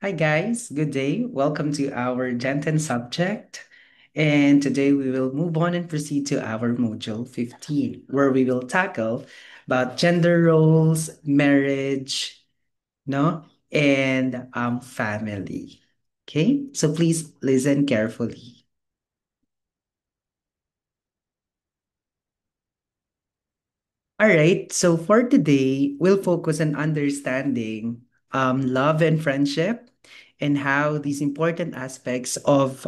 Hi, guys. Good day. Welcome to our Gen 10 subject. And today we will move on and proceed to our module 15, where we will tackle about gender roles, marriage, no, and family. Okay, so please listen carefully. All right, so for today, we'll focus on understanding love and friendship and how these important aspects of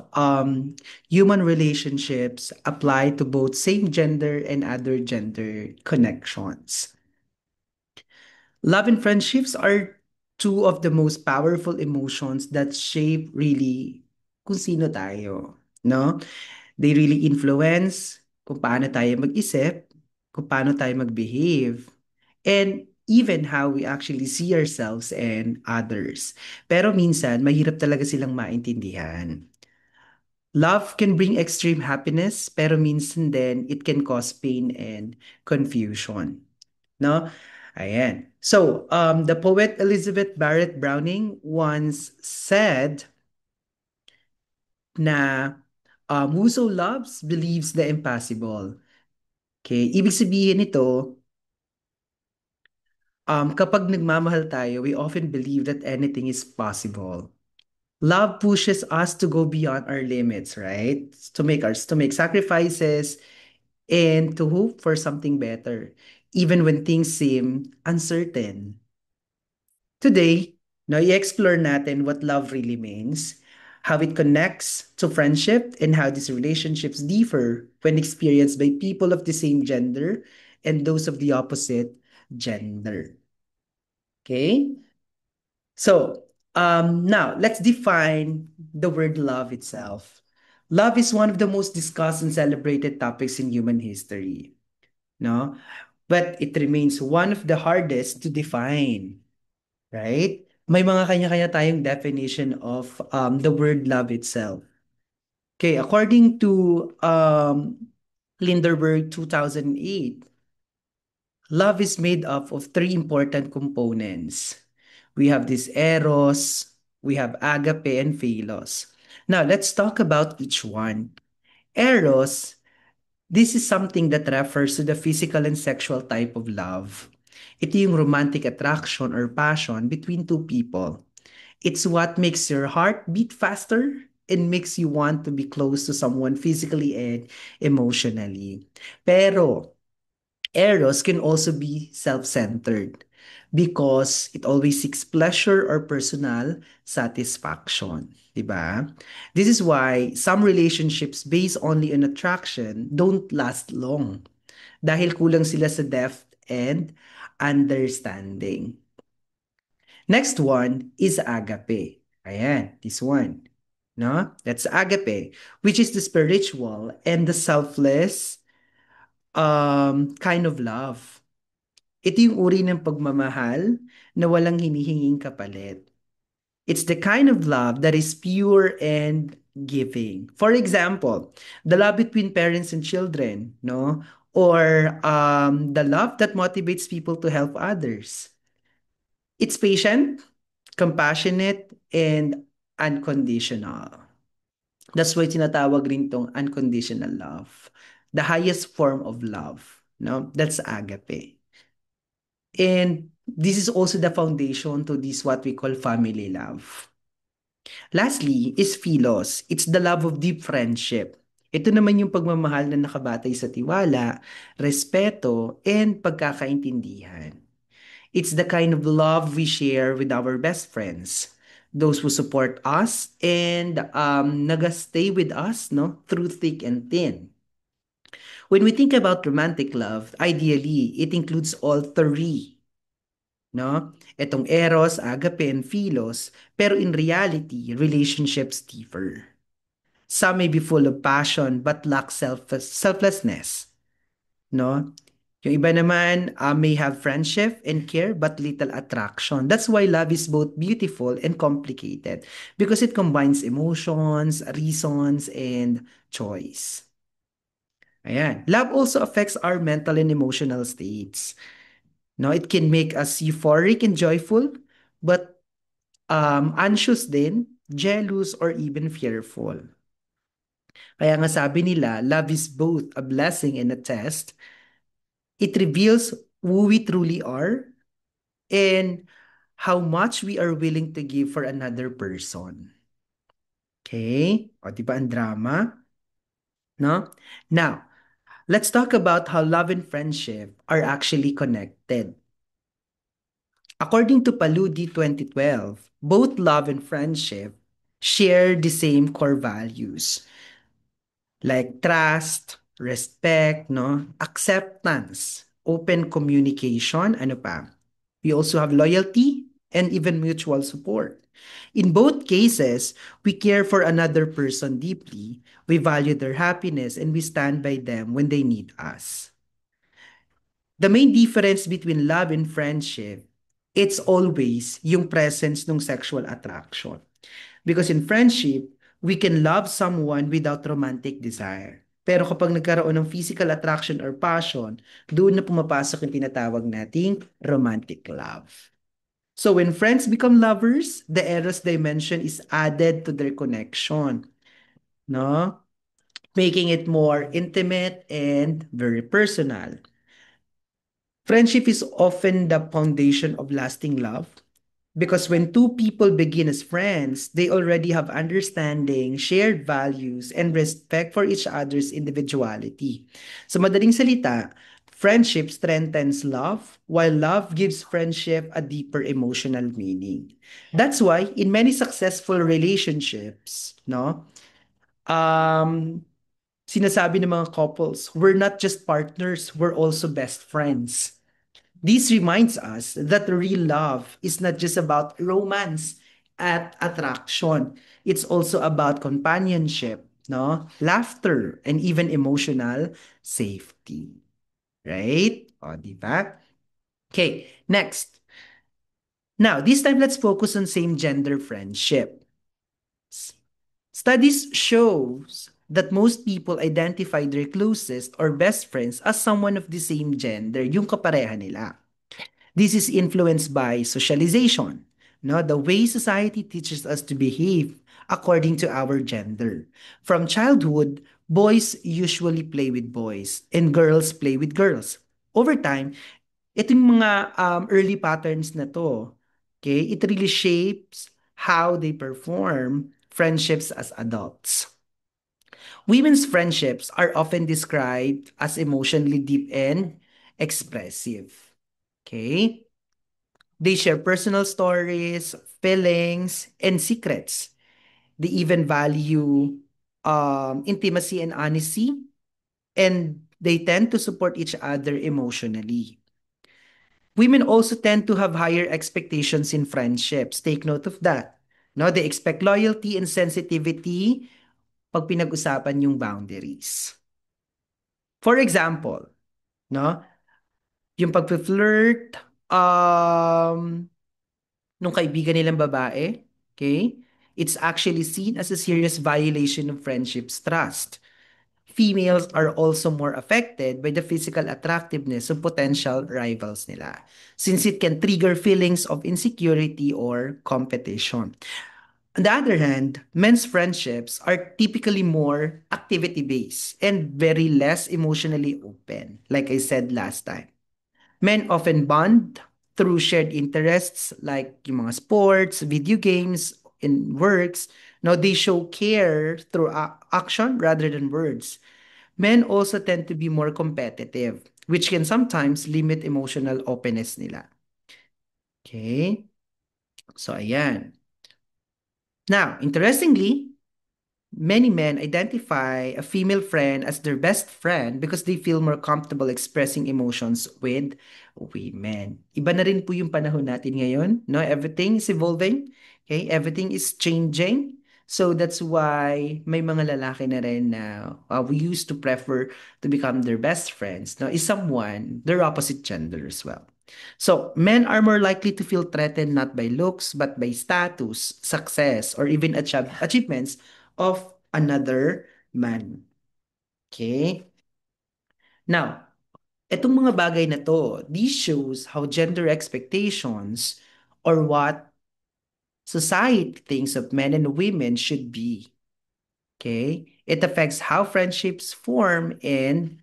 human relationships apply to both same gender and other gender connections. Love and friendships are two of the most powerful emotions that shape really kung sino tayo, no? They really influence kung paano tayo mag-isip, kung paano tayo mag-behave, and even how we actually see ourselves and others. Pero minsan, mahirap talaga silang maintindihan. Love can bring extreme happiness, pero minsan din, it can cause pain and confusion. No? Ayan. So, the poet Elizabeth Barrett Browning once said na whoso loves believes the impossible. Okay, ibig sabihin nito, kapag nagmamahal tayo, we often believe that anything is possible. Love pushes us to go beyond our limits, right? To make sacrifices and to hope for something better, even when things seem uncertain. Today, no, i-explore natin what love really means, how it connects to friendship, and how these relationships differ when experienced by people of the same gender and those of the opposite gender. Okay? So, now let's define the word love itself. Love is one of the most discussed and celebrated topics in human history, no? But it remains one of the hardest to define. Right? May mga kanya-kanya tayong definition of the word love itself. Okay, according to Linderberg 2008, love is made up of three important components. We have this eros, we have agape, and philos. Now, let's talk about each one. Eros, this is something that refers to the physical and sexual type of love. Ito yung romantic attraction or passion between two people. It's what makes your heart beat faster and makes you want to be close to someone physically and emotionally. Pero Eros can also be self-centered because it always seeks pleasure or personal satisfaction. Diba? This is why some relationships based only on attraction don't last long dahil kulang sila sa depth and understanding. Next one is agape. Ayan, this one. No? That's agape, which is the spiritual and the selfless kind of love. Ito yung uri ng pagmamahal na walang hinihinging kapalit. It's the kind of love that is pure and giving. For example, the love between parents and children, no? Or the love that motivates people to help others. It's patient, compassionate, and unconditional. That's why tinatawag rin tong unconditional love. The highest form of love. No? That's agape. And this is also the foundation to this what we call family love. Lastly is philos. It's the love of deep friendship. Ito naman yung pagmamahal na nakabatay sa tiwala, respeto, and pagkakaintindihan. It's the kind of love we share with our best friends, those who support us and naga-stay with us no through thick and thin. When we think about romantic love, ideally it includes all three, no? Etong eros, agape, and philos, pero in reality, relationships differ. Some may be full of passion but lack selflessness, no? Yung iba naman may have friendship and care but little attraction. That's why love is both beautiful and complicated because it combines emotions, reasons, and choice. Ayan. Love also affects our mental and emotional states. No, it can make us euphoric and joyful, but Anxious din, jealous, or even fearful. Kaya nga sabi nila, love is both a blessing and a test. It reveals who we truly are and how much we are willing to give for another person. Okay? O, di ba ang drama? No? Now, let's talk about how love and friendship are actually connected. According to Paludi 2012, both love and friendship share the same core values like trust, respect, no? Acceptance, open communication, ano pa? We also have loyalty and even mutual support. In both cases, we care for another person deeply, we value their happiness, and we stand by them when they need us. The main difference between love and friendship, it's always yung presence ng sexual attraction. Because in friendship, we can love someone without romantic desire. Pero kapag nagkaroon ng physical attraction or passion, doon na pumapasok yung tinatawag nating romantic love. So when friends become lovers, the eros dimension is added to their connection, no? Making it more intimate and very personal. Friendship is often the foundation of lasting love because when two people begin as friends, they already have understanding, shared values, and respect for each other's individuality. So, madaling salita, friendship strengthens love, while love gives friendship a deeper emotional meaning. That's why in many successful relationships, no, um, sinasabi ng mga couples, we're not just partners, we're also best friends. This reminds us that real love is not just about romance at attraction. It's also about companionship, no? Laughter and even emotional safety. Right? O, di ba? Okay, next. Now, this time let's focus on same gender friendship. Studies shows that most people identify their closest or best friends as someone of the same gender, yung kapareha nila. This is influenced by socialization, no? The way society teaches us to behave according to our gender. From childhood, boys usually play with boys and girls play with girls. Over time, itong mga early patterns na to, okay, it really shapes how they perform friendships as adults. Women's friendships are often described as emotionally deep and expressive. Okay? They share personal stories, feelings, and secrets. They even value intimacy and honesty, and they tend to support each other emotionally. Women also tend to have higher expectations in friendships. Take note of that. No, they expect loyalty and sensitivity pag pinag-usapan yung boundaries. For example, no, yung pag-flirt, nung kaibigan nilang babae, okay, it's actually seen as a serious violation of friendship's trust. Females are also more affected by the physical attractiveness of potential rivals nila, since it can trigger feelings of insecurity or competition. On the other hand, men's friendships are typically more activity-based and very less emotionally open, like I said last time. Men often bond through shared interests like yung mga sports, video games, and works. Now, they show care through action rather than words. Men also tend to be more competitive, which can sometimes limit emotional openness nila. Okay? So, ayan. Now, interestingly, many men identify a female friend as their best friend because they feel more comfortable expressing emotions with women. Iba na rin po yung panahon natin ngayon, no? Everything is evolving, okay? Everything is changing. So that's why may mga lalaki na rin na we used to prefer to become their best friends, no? Is someone their opposite gender as well. So, men are more likely to feel threatened not by looks but by status, success, or even achievements of another man. Okay? Now, etong mga bagay na to, this shows how gender expectations or what society thinks of men and women should be. Okay? It affects how friendships form and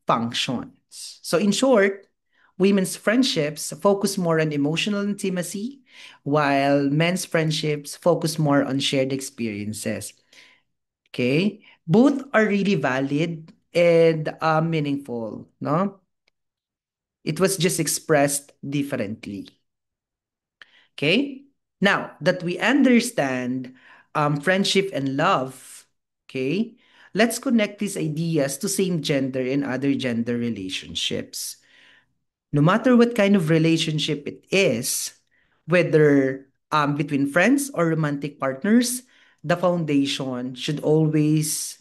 functions. So, in short, women's friendships focus more on emotional intimacy, while men's friendships focus more on shared experiences. Okay? Both are really valid and meaningful, no? It was just expressed differently. Okay? Now that we understand friendship and love, okay, let's connect these ideas to same gender and other gender relationships. No matter what kind of relationship it is, whether between friends or romantic partners, the foundation should always,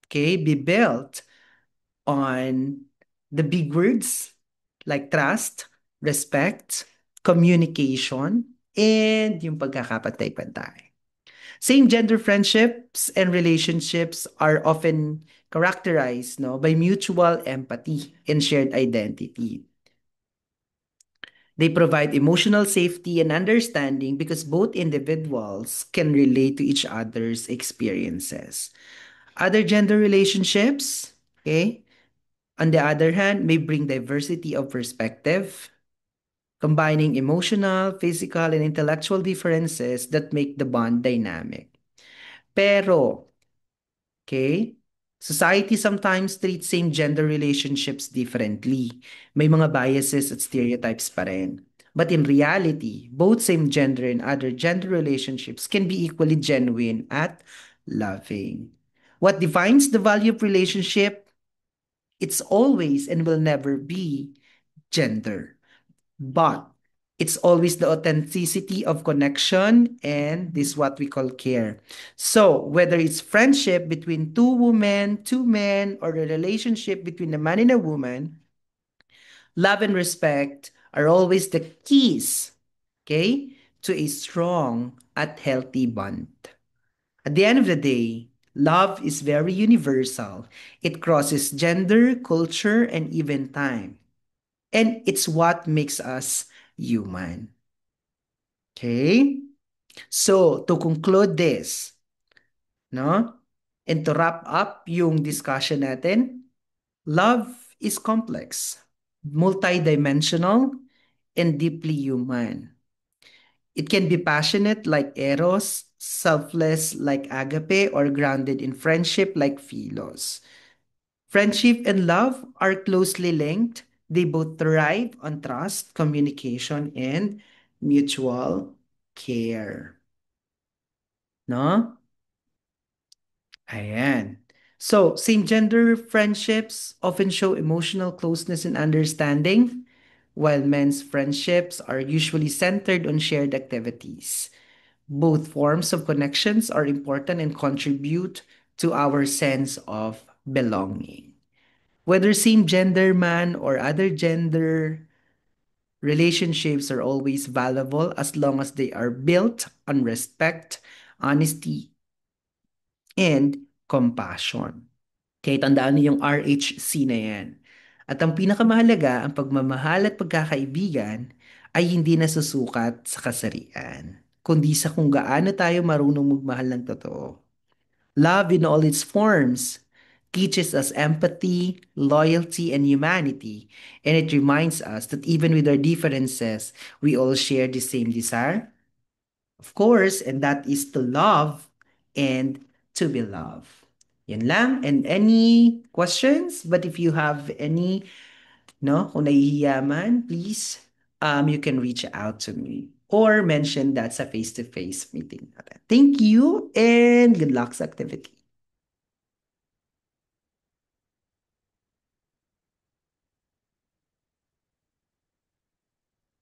okay, be built on the big words like trust, respect, communication, and yung pagkakapantay-pantay. Same gender friendships and relationships are often characterized, no, by mutual empathy and shared identity. They provide emotional safety and understanding because both individuals can relate to each other's experiences. Other gender relationships, okay, on the other hand, may bring diversity of perspective, combining emotional, physical, and intellectual differences that make the bond dynamic. Pero, okay, society sometimes treats same-gender relationships differently. May mga biases at stereotypes pa rin. But in reality, both same-gender and other gender relationships can be equally genuine at loving. What defines the value of relationship? It's always and will never be gender, but it's always the authenticity of connection, and this is what we call care. So whether it's friendship between two women, two men, or a relationship between a man and a woman, love and respect are always the keys, okay, to a strong at healthy bond. At the end of the day, love is very universal. It crosses gender, culture, and even time. And it's what makes us human. Okay? So, to conclude this, no? And to wrap up yung discussion natin, love is complex, multidimensional, and deeply human. It can be passionate like Eros, selfless like Agape, or grounded in friendship like Philos. Friendship and love are closely linked. They both thrive on trust, communication, and mutual care. No? Ayan. So, same-gender friendships often show emotional closeness and understanding, while men's friendships are usually centered on shared activities. Both forms of connections are important and contribute to our sense of belonging. Whether same gender man or other gender, relationships are always valuable as long as they are built on respect, honesty, and compassion. Kaya tandaan niyo yung RHC na yan. At ang pinakamahalaga, ang pagmamahal at pagkakaibigan ay hindi nasusukat sa kasarian, kundi sa kung gaano tayo marunong magmahal ng totoo. Love in all its forms teaches us empathy, loyalty, and humanity, and it reminds us that even with our differences, we all share the same desire, of course, and that is to love and to be loved. Yan lang. And any questions? But if you have any, no, kung nahihiya man, please, you can reach out to me or mention that sa face-to-face meeting natin. Thank you and good luck sa activity.